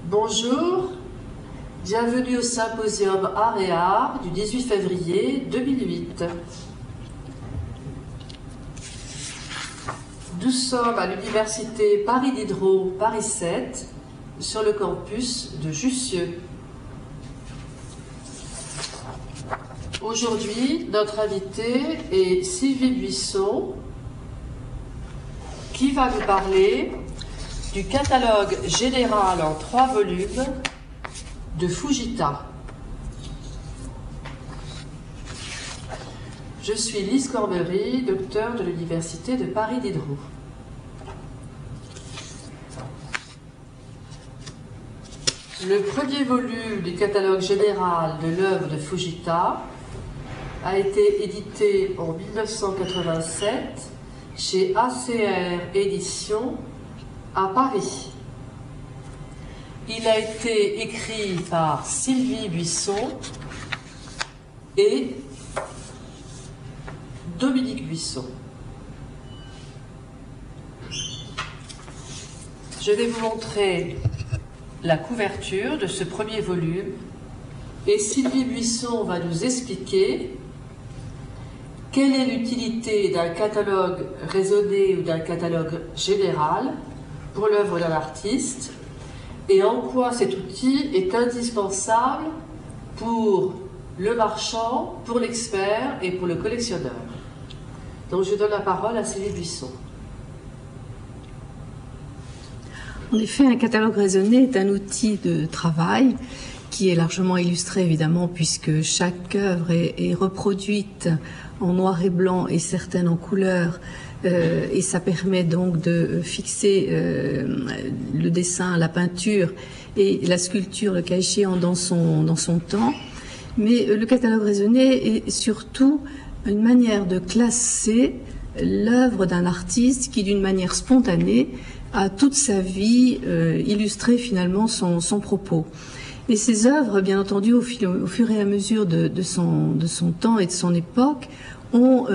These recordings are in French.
Bonjour, bienvenue au symposium Art et Art du 18 février 2008. Nous sommes à l'université Paris Diderot, Paris 7, sur le campus de Jussieu. Aujourd'hui, notre invitée est Sylvie Buisson, qui va nous parler du catalogue général en 3 volumes de Fujita. Je suis Lise Corbery, docteure de l'université de Paris Diderot. Le premier volume du catalogue général de l'œuvre de Fujita a été édité en 1987 chez ACR Éditions à Paris. Il a été écrit par Sylvie Buisson et Dominique Buisson. Je vais vous montrer la couverture de ce premier volume et Sylvie Buisson va nous expliquer quelle est l'utilité d'un catalogue raisonné ou d'un catalogue général pour l'œuvre d'un artiste et en quoi cet outil est indispensable pour le marchand, pour l'expert et pour le collectionneur. Donc je donne la parole à Sylvie Buisson. En effet, un catalogue raisonné est un outil de travail qui est largement illustré évidemment puisque chaque œuvre est reproduite en noir et blanc et certaines en couleur et ça permet donc de fixer le dessin, la peinture et la sculpture, le cas échéant, dans son temps. Mais le catalogue raisonné est surtout une manière de classer l'œuvre d'un artiste qui, d'une manière spontanée, a toute sa vie illustré finalement son propos. Et ces œuvres, bien entendu, au fur et à mesure de son temps et de son époque, ont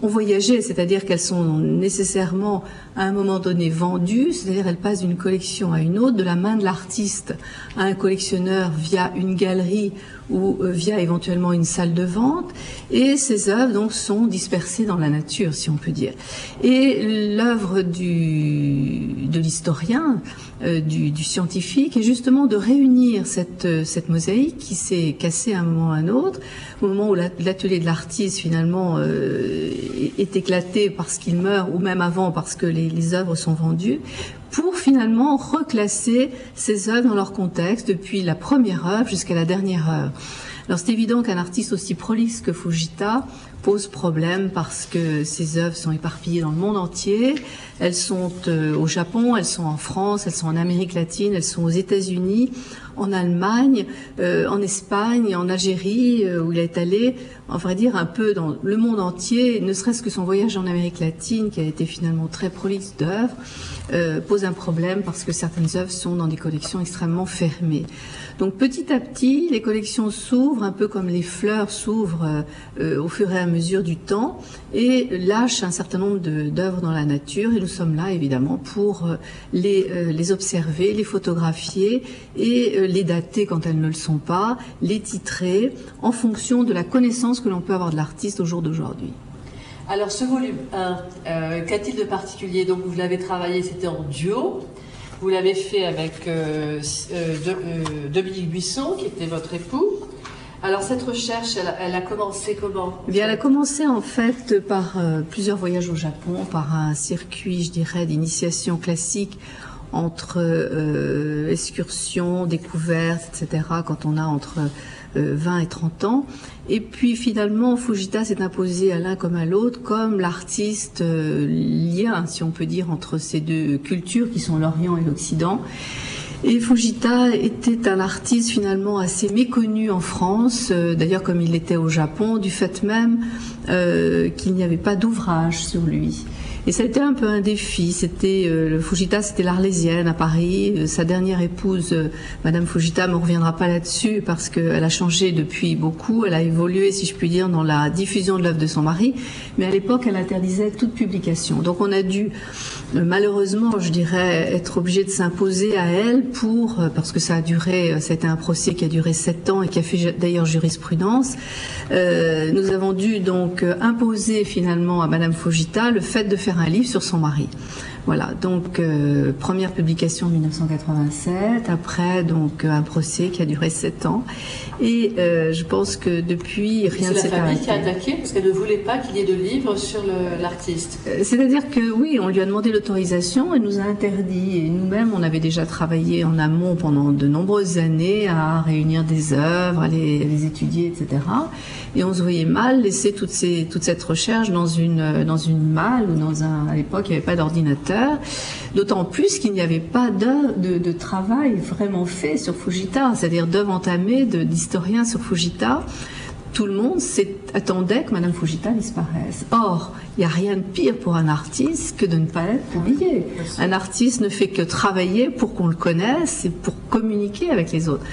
voyagé, c'est-à-dire qu'elles sont nécessairement à un moment donné vendues, c'est-à-dire elles passent d'une collection à une autre, de la main de l'artiste à un collectionneur via une galerie ou via éventuellement une salle de vente, et ces œuvres donc sont dispersées dans la nature, si on peut dire. Et l'œuvre de l'historien, du scientifique, est justement de réunir cette mosaïque qui s'est cassée à un moment ou à un autre, au moment où l'atelier de l'artiste finalement est éclaté parce qu'il meurt, ou même avant parce que les œuvres sont vendues, pour finalement reclasser ces œuvres dans leur contexte, depuis la première œuvre jusqu'à la dernière œuvre. Alors c'est évident qu'un artiste aussi prolixe que Fujita pose problème parce que ces œuvres sont éparpillées dans le monde entier. Elles sont au Japon, elles sont en France, elles sont en Amérique latine, elles sont aux États-Unis, en Allemagne, en Espagne, en Algérie, où il est allé, on va dire un peu dans le monde entier, ne serait-ce que son voyage en Amérique latine, qui a été finalement très prolixe d'œuvres, pose un problème parce que certaines œuvres sont dans des collections extrêmement fermées. Donc petit à petit, les collections s'ouvrent, un peu comme les fleurs s'ouvrent au fur et à mesure du temps, et lâchent un certain nombre d'œuvres dans la nature, et nous sommes là évidemment pour les observer, les photographier et les dater quand elles ne le sont pas, les titrer en fonction de la connaissance que l'on peut avoir de l'artiste au jour d'aujourd'hui. Alors ce volume 1, qu'a-t-il de particulier? Donc vous l'avez travaillé, c'était en duo. Vous l'avez fait avec Dominique Buisson, qui était votre époux. Alors cette recherche, elle a commencé comment? Eh bien, elle a commencé en fait par plusieurs voyages au Japon, par un circuit, je dirais, d'initiation classique entre excursions, découvertes, etc., quand on a entre 20 et 30 ans. Et puis finalement, Fujita s'est imposé à l'un comme à l'autre comme l'artiste lien, si on peut dire, entre ces deux cultures qui sont l'Orient et l'Occident. Et Fujita était un artiste finalement assez méconnu en France, d'ailleurs comme il l'était au Japon, du fait même qu'il n'y avait pas d'ouvrage sur lui. Et ça a été un peu un défi. Le Fujita, c'était l'Arlésienne à Paris. Sa dernière épouse, Madame Fujita, ne reviendra pas là-dessus parce qu'elle a changé depuis beaucoup. Elle a évolué, si je puis dire, dans la diffusion de l'œuvre de son mari. Mais à l'époque, elle interdisait toute publication. Donc on a dû malheureusement, je dirais, être obligé de s'imposer à elle parce que ça a été un procès qui a duré 7 ans et qui a fait d'ailleurs jurisprudence. Nous avons dû donc imposer finalement à Madame Fujita le fait de faire un livre sur son mari. Voilà, donc première publication en 1987, après donc un procès qui a duré 7 ans, et je pense que depuis rien ne s'est arrêté. C'est la famille qui a attaqué parce qu'elle ne voulait pas qu'il y ait de livres sur l'artiste. C'est-à-dire que oui, on lui a demandé l'autorisation, elle nous a interdit, et nous-mêmes on avait déjà travaillé en amont pendant de nombreuses années à réunir des œuvres, à les étudier, etc. Et on se voyait mal laisser toute cette recherche dans une malle ou à l'époque il n'y avait pas d'ordinateur. D'autant plus qu'il n'y avait pas de travail vraiment fait sur Fujita, c'est-à-dire d'œuvres entamées d'historiens sur Fujita. Tout le monde attendait que Madame Fujita disparaisse. Or, il n'y a rien de pire pour un artiste que de ne pas être publié. Un artiste ne fait que travailler pour qu'on le connaisse et pour communiquer avec les autres.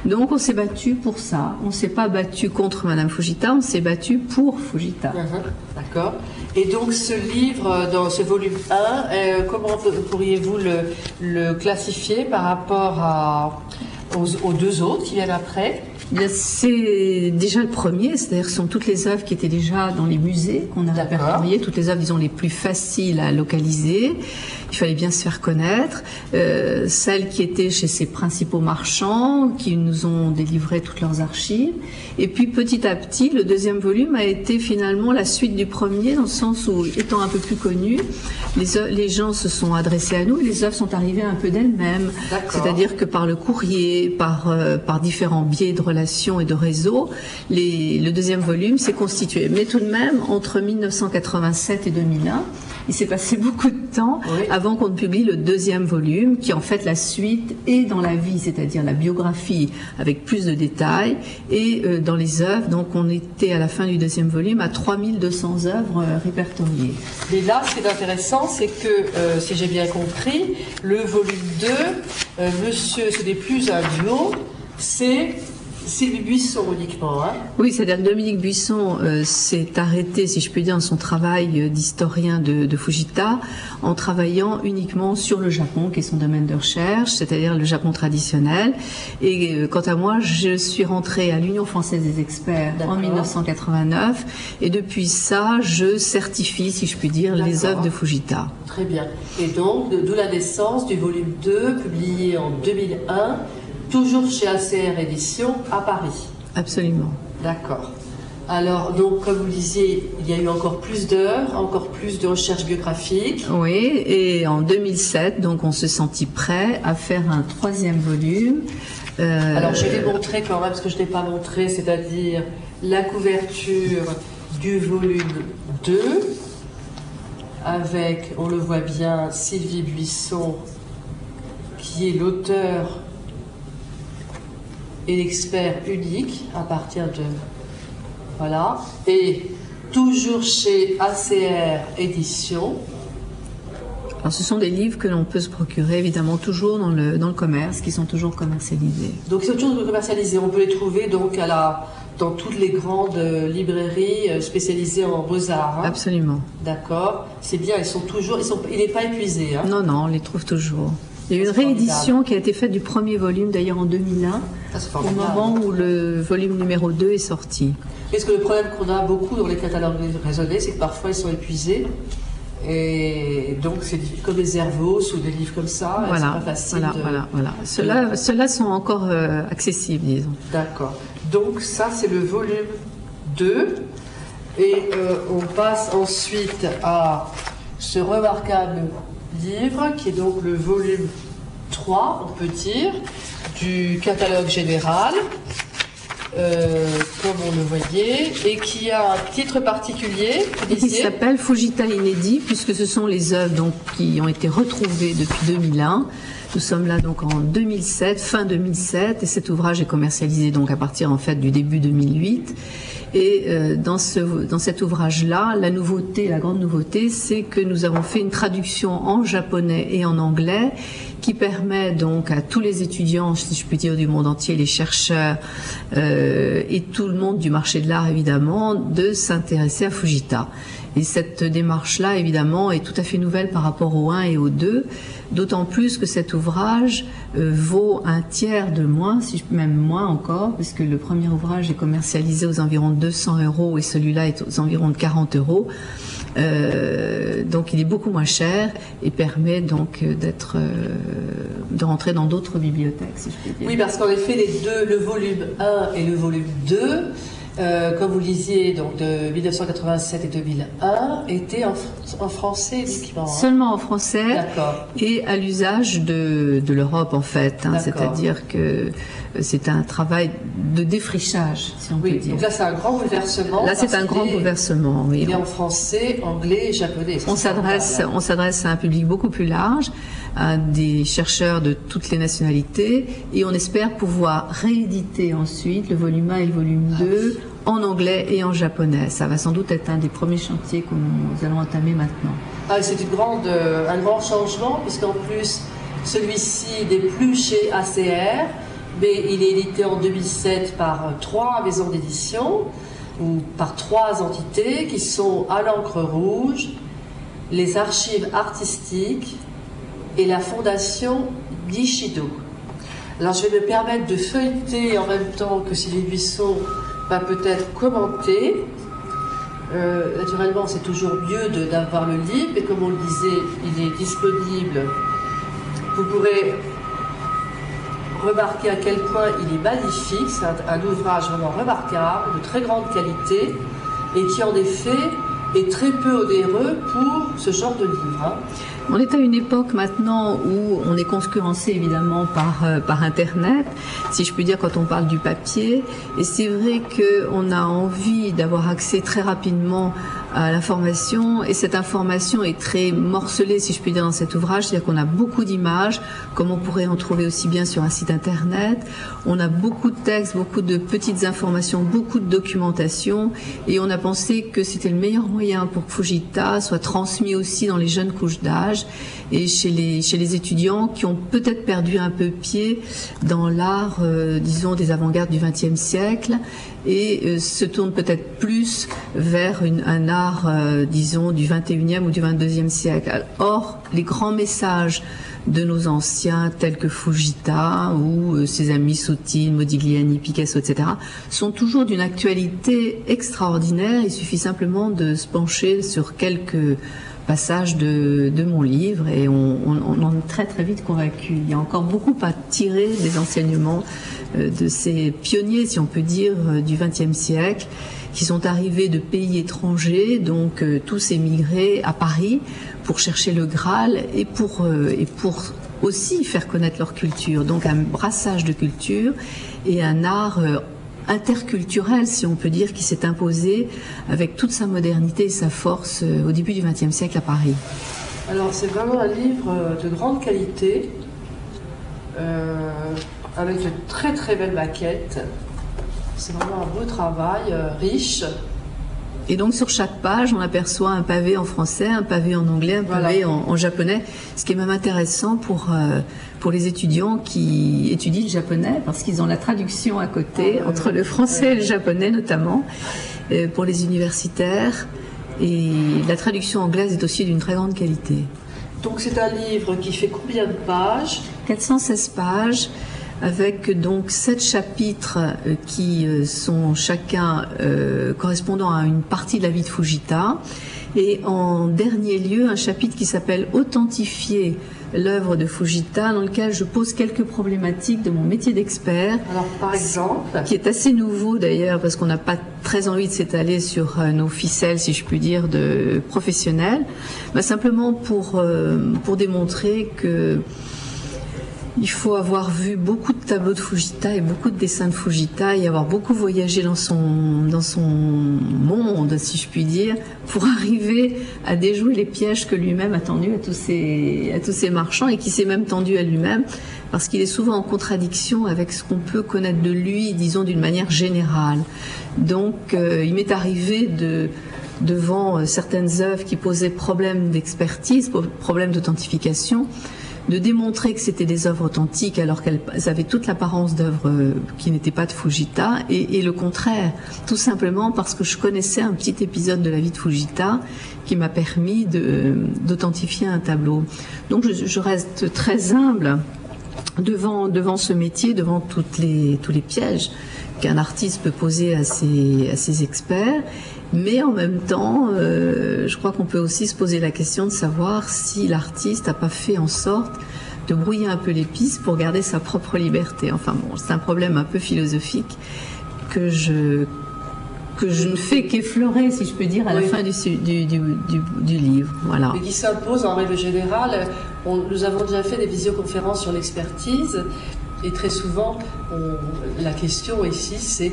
Donc on s'est battu pour ça. On ne s'est pas battu contre Madame Fujita, on s'est battu pour Fujita. D'accord. Et donc ce livre, dans ce volume 1, comment pourriez-vous le classifier par rapport aux 2 autres qui viennent après? C'est déjà le premier, c'est-à-dire que ce sont toutes les œuvres qui étaient déjà dans les musées qu'on a répertoriées, toutes les œuvres, disons, les plus faciles à localiser. Il fallait bien se faire connaître. Celles qui étaient chez ces principaux marchands, qui nous ont délivré toutes leurs archives. Et puis petit à petit, le 2e volume a été finalement la suite du premier, dans le sens où, étant un peu plus connus, les gens se sont adressés à nous et les œuvres sont arrivées un peu d'elles-mêmes. C'est-à-dire que par le courrier, par différents biais de relations et de réseaux, le 2e volume s'est constitué. Mais tout de même, entre 1987 et 2001, il s'est passé beaucoup de temps avant qu'on ne publie le 2e volume, qui en fait la suite est dans la vie, c'est-à-dire la biographie avec plus de détails, et dans les œuvres. Donc on était à la fin du 2e volume à 3200 œuvres répertoriées. Mais là, ce qui est intéressant, c'est que, si j'ai bien compris, le volume 2, ce n'est plus un duo, c'est Sylvie Buisson uniquement, hein? Oui, c'est-à-dire que Dominique Buisson s'est arrêté, si je puis dire, dans son travail d'historien de Fujita, en travaillant uniquement sur le Japon, qui est son domaine de recherche, c'est-à-dire le Japon traditionnel. Et quant à moi, je suis rentrée à l'Union française des experts en 1989, et depuis ça, je certifie, si je puis dire, les œuvres de Fujita. Très bien. Et donc, d'où la naissance du volume 2, publié en 2001, toujours chez ACR Éditions à Paris. Absolument. D'accord. Alors, donc, comme vous disiez, il y a eu encore plus d'heures, encore plus de recherches biographiques. Oui, et en 2007, donc, on se sentit prêt à faire un 3e volume. Alors, je vais montrer quand même, parce que je n'ai pas montré, c'est-à-dire la couverture du volume 2, avec, on le voit bien, Sylvie Buisson, qui est l'auteur et l'expert unique à partir de... Voilà. Et toujours chez ACR Éditions. Alors ce sont des livres que l'on peut se procurer évidemment toujours dans le commerce, qui sont toujours commercialisés. Donc ils sont toujours commercialisés. On peut les trouver donc dans toutes les grandes librairies spécialisées en beaux-arts. Hein. Absolument. D'accord. C'est bien, il n'est pas épuisé. Hein. Non, on les trouve toujours. Il y a eu une réédition qui a été faite du 1er volume, d'ailleurs en 2001, au moment où le volume numéro 2 est sorti. Parce que le problème qu'on a beaucoup dans les catalogues raisonnés, c'est que parfois ils sont épuisés. Et donc c'est comme des Hervos ou des livres comme ça. Voilà, c'est pas facile voilà. Ceux-là sont encore accessibles, disons. D'accord. Donc ça, c'est le volume 2. Et on passe ensuite à ce remarquable livre, qui est donc le volume 3, on peut dire, du catalogue général, comme on le voyait, et qui a un titre particulier. Qui s'appelle Fujita inédit, puisque ce sont les œuvres donc, qui ont été retrouvées depuis 2001. Nous sommes là donc en 2007, fin 2007, et cet ouvrage est commercialisé donc à partir en fait du début 2008. Et dans cet ouvrage-là, la grande nouveauté, c'est que nous avons fait une traduction en japonais et en anglais qui permet donc à tous les étudiants, si je puis dire, du monde entier, les chercheurs et tout le monde du marché de l'art évidemment, de s'intéresser à Fujita. Et cette démarche-là, évidemment, est tout à fait nouvelle par rapport au 1 et au 2, d'autant plus que cet ouvrage vaut un tiers de moins, même moins encore, puisque le premier ouvrage est commercialisé aux environs de 200 € et celui-là est aux environs de 40 €. Donc il est beaucoup moins cher et permet donc de rentrer dans d'autres bibliothèques, si je puis dire. Oui, parce qu'en effet, les deux, le volume 1 et le volume 2, comme vous le disiez, donc de 1987 et 2001, étaient en français uniquement. Seulement en français. D'accord. Et à l'usage de l'Europe, en fait. C'est-à-dire que c'est un travail de défrichage, si on peut dire. Donc là, c'est un grand bouleversement. Là, c'est un grand bouleversement, oui. Il est en français, anglais et japonais. On s'adresse à un public beaucoup plus large, à des chercheurs de toutes les nationalités, et on espère pouvoir rééditer ensuite le volume 1 et le volume 2 en anglais et en japonais. Ça va sans doute être un des premiers chantiers que nous allons entamer maintenant. C'est un grand changement, puisqu'en plus, celui-ci n'est plus chez ACR, mais il est édité en 2007 par 3 maisons d'édition, ou par 3 entités, qui sont à l'encre rouge, les archives artistiques et la fondation d'Ishido. Alors je vais me permettre de feuilleter en même temps que Sylvie Buisson va peut-être commenter. Naturellement, c'est toujours mieux d'avoir le livre, et comme on le disait, il est disponible. Vous pourrez remarquer à quel point il est magnifique. C'est un ouvrage vraiment remarquable, de très grande qualité, et qui en effet est très peu onéreux pour ce genre de livre. On est à une époque maintenant où on est concurrencé évidemment par Internet, si je puis dire, quand on parle du papier. Et c'est vrai qu'on a envie d'avoir accès très rapidement à l'information, et cette information est très morcelée, si je puis dire, dans cet ouvrage. C'est-à-dire qu'on a beaucoup d'images, comme on pourrait en trouver aussi bien sur un site Internet. On a beaucoup de textes, beaucoup de petites informations, beaucoup de documentation, et on a pensé que c'était le meilleur moyen pour que Fujita soit transmis aussi dans les jeunes couches d'âge et chez les étudiants qui ont peut-être perdu un peu pied dans l'art, disons, des avant-gardes du XXe siècle, et se tournent peut-être plus vers un art, disons, du XXIe ou du XXIIe siècle. Or, les grands messages de nos anciens, tels que Fujita ou ses amis Soutine, Modigliani, Picasso, etc., sont toujours d'une actualité extraordinaire. Il suffit simplement de se pencher sur quelques passages de mon livre et on en est très très vite convaincu. Il y a encore beaucoup à tirer des enseignements de ces pionniers, si on peut dire, du XXe siècle, qui sont arrivés de pays étrangers, donc tous émigrés à Paris pour chercher le Graal et pour aussi faire connaître leur culture. Donc un brassage de culture et un art interculturel, si on peut dire, qui s'est imposé avec toute sa modernité et sa force au début du XXe siècle à Paris. Alors c'est vraiment un livre de grande qualité, avec de très très belles maquettes. C'est vraiment un beau travail, riche. Et donc sur chaque page, on aperçoit un pavé en français, un pavé en anglais, un pavé en japonais, ce qui est même intéressant pour les étudiants qui étudient le japonais, parce qu'ils ont la traduction à côté, entre le français et le japonais notamment, pour les universitaires. Et la traduction anglaise est aussi d'une très grande qualité. Donc c'est un livre qui fait combien de pages ? 416 pages. Avec donc 7 chapitres qui sont chacun correspondant à une partie de la vie de Fujita, et en dernier lieu un chapitre qui s'appelle Authentifier l'œuvre de Fujita, dans lequel je pose quelques problématiques de mon métier d'expert. Alors par exemple, qui est assez nouveau d'ailleurs, parce qu'on n'a pas très envie de s'étaler sur nos ficelles, si je puis dire, de professionnels, simplement pour démontrer que il faut avoir vu beaucoup de tableaux de Fujita et beaucoup de dessins de Fujita et avoir beaucoup voyagé dans son monde, si je puis dire, pour arriver à déjouer les pièges que lui-même a tendus à tous ces marchands, et qui s'est même tendu à lui-même, parce qu'il est souvent en contradiction avec ce qu'on peut connaître de lui, disons, d'une manière générale. Donc, il m'est arrivé devant certaines œuvres qui posaient problème d'expertise, problème d'authentification, de démontrer que c'était des œuvres authentiques alors qu'elles avaient toute l'apparence d'œuvres qui n'étaient pas de Fujita, et le contraire, tout simplement parce que je connaissais un petit épisode de la vie de Fujita qui m'a permis d'authentifier un tableau. Donc je reste très humble devant ce métier, devant tous les pièges qu'un artiste peut poser à ses experts, mais en même temps, je crois qu'on peut aussi se poser la question de savoir si l'artiste n'a pas fait en sorte de brouiller un peu les pistes pour garder sa propre liberté. Enfin bon, c'est un problème un peu philosophique que je ne fais qu'effleurer, si je peux dire, à la fin du livre. Voilà. Mais qui s'impose en règle générale. Nous avons déjà fait des visioconférences sur l'expertise, et très souvent, la question ici, c'est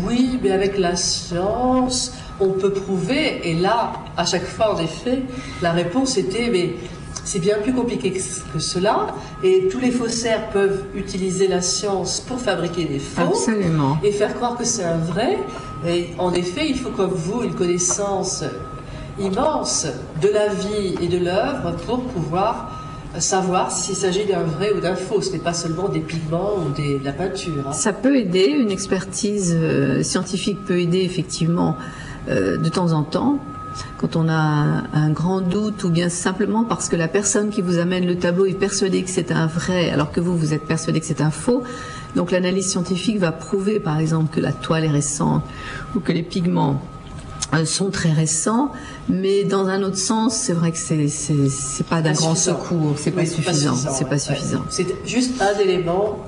oui, mais avec la science, on peut prouver. Et là, à chaque fois, en effet, la réponse était mais c'est bien plus compliqué que cela, et tous les faussaires peuvent utiliser la science pour fabriquer des faux. Absolument. Et faire croire que c'est un vrai. Et en effet, il faut comme vous une connaissance immense de la vie et de l'œuvre pour pouvoir savoir s'il s'agit d'un vrai ou d'un faux. Ce n'est pas seulement des pigments ou de la peinture. Hein. Ça peut aider, une expertise scientifique peut aider effectivement de temps en temps, quand on a un grand doute, ou bien simplement parce que la personne qui vous amène le tableau est persuadée que c'est un vrai, alors que vous êtes persuadé que c'est un faux. Donc l'analyse scientifique va prouver par exemple que la toile est récente ou que les pigments sont très récents, mais dans un autre sens, c'est vrai que c'est pas d'un grand secours, c'est pas suffisant, c'est pas suffisant. C'est juste un élément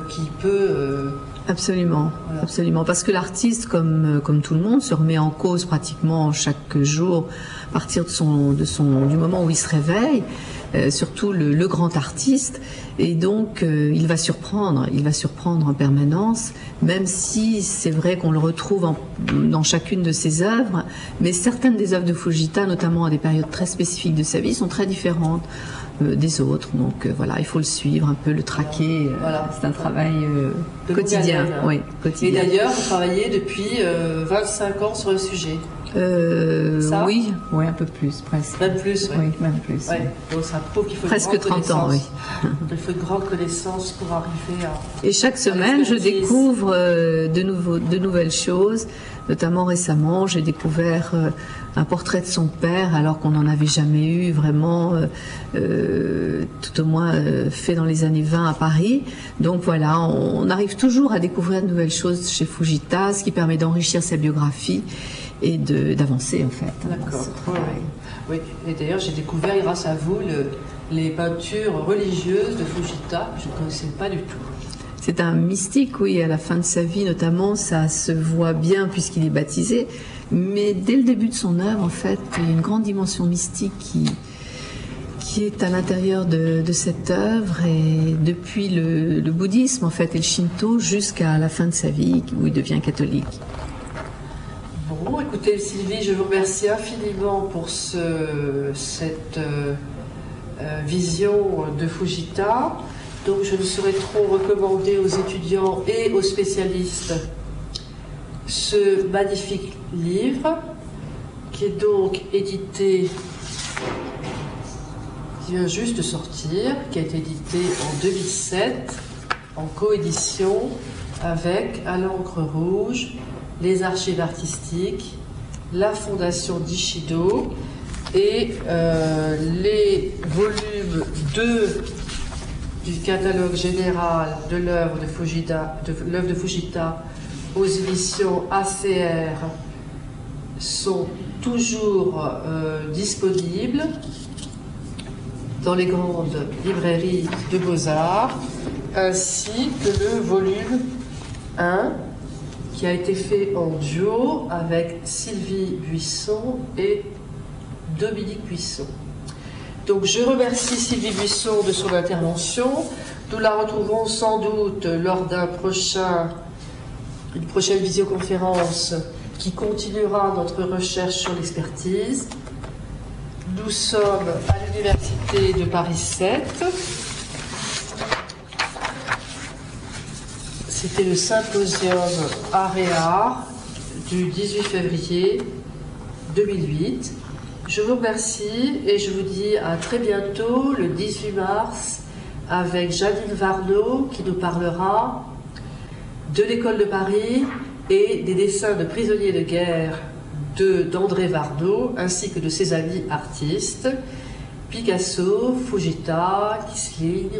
qui peut Absolument, voilà. Absolument, parce que l'artiste, comme tout le monde, se remet en cause pratiquement chaque jour à partir du moment où il se réveille, surtout le grand artiste, et donc il va surprendre en permanence, même si c'est vrai qu'on le retrouve dans chacune de ses œuvres, mais certaines des œuvres de Fujita, notamment à des périodes très spécifiques de sa vie, sont très différentes des autres, donc voilà, il faut le suivre un peu, le traquer, voilà. C'est un travail quotidien, oui, quotidien. Et d'ailleurs, vous travaillez depuis 25 ans sur le sujet. Oui, un peu plus, presque. Même plus, oui. Oui, même plus. Ouais. Donc ça prouve qu'il faut presque 30 ans, oui. Il faut une grande connaissance pour arriver à... Et chaque semaine, je découvre de nouvelles choses. Notamment récemment, j'ai découvert un portrait de son père, alors qu'on n'en avait jamais eu vraiment, tout au moins fait dans les années 20 à Paris. Donc voilà, on arrive toujours à découvrir de nouvelles choses chez Fujita, ce qui permet d'enrichir sa biographie et d'avancer en fait. D'accord. Oui. Et d'ailleurs, j'ai découvert grâce à vous les peintures religieuses de Fujita. Je ne connaissais pas du tout. C'est un mystique, oui, à la fin de sa vie notamment, ça se voit bien puisqu'il est baptisé, mais dès le début de son œuvre, en fait, il y a une grande dimension mystique qui est à l'intérieur de cette œuvre, et depuis le bouddhisme, en fait, et le shinto, jusqu'à la fin de sa vie, où il devient catholique. Bon, écoutez Sylvie, je vous remercie infiniment pour cette vision de Fujita. Donc je ne saurais trop recommander aux étudiants et aux spécialistes ce magnifique livre qui est donc édité, qui vient juste de sortir, qui a été édité en 2007 en coédition avec à l'encre rouge les archives artistiques, la fondation d'Ishido et les volumes 2 du catalogue général de l'œuvre de Fujita aux éditions ACR sont toujours disponibles dans les grandes librairies de Beaux-Arts, ainsi que le volume 1 qui a été fait en duo avec Sylvie Buisson et Dominique Buisson. Donc je remercie Sylvie Buisson de son intervention. Nous la retrouverons sans doute lors d'une prochaine visioconférence qui continuera notre recherche sur l'expertise. Nous sommes à l'Université de Paris 7. C'était le symposium Art et Art du 18 février 2008. Je vous remercie et je vous dis à très bientôt, le 18 mars, avec Janine Varnaud qui nous parlera de l'école de Paris et des dessins de prisonniers de guerre d'André Varnaud ainsi que de ses amis artistes, Picasso, Fujita, Kissling,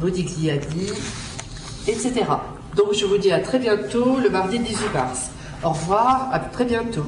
Modigliani, etc. Donc je vous dis à très bientôt le mardi 18 mars. Au revoir, à très bientôt.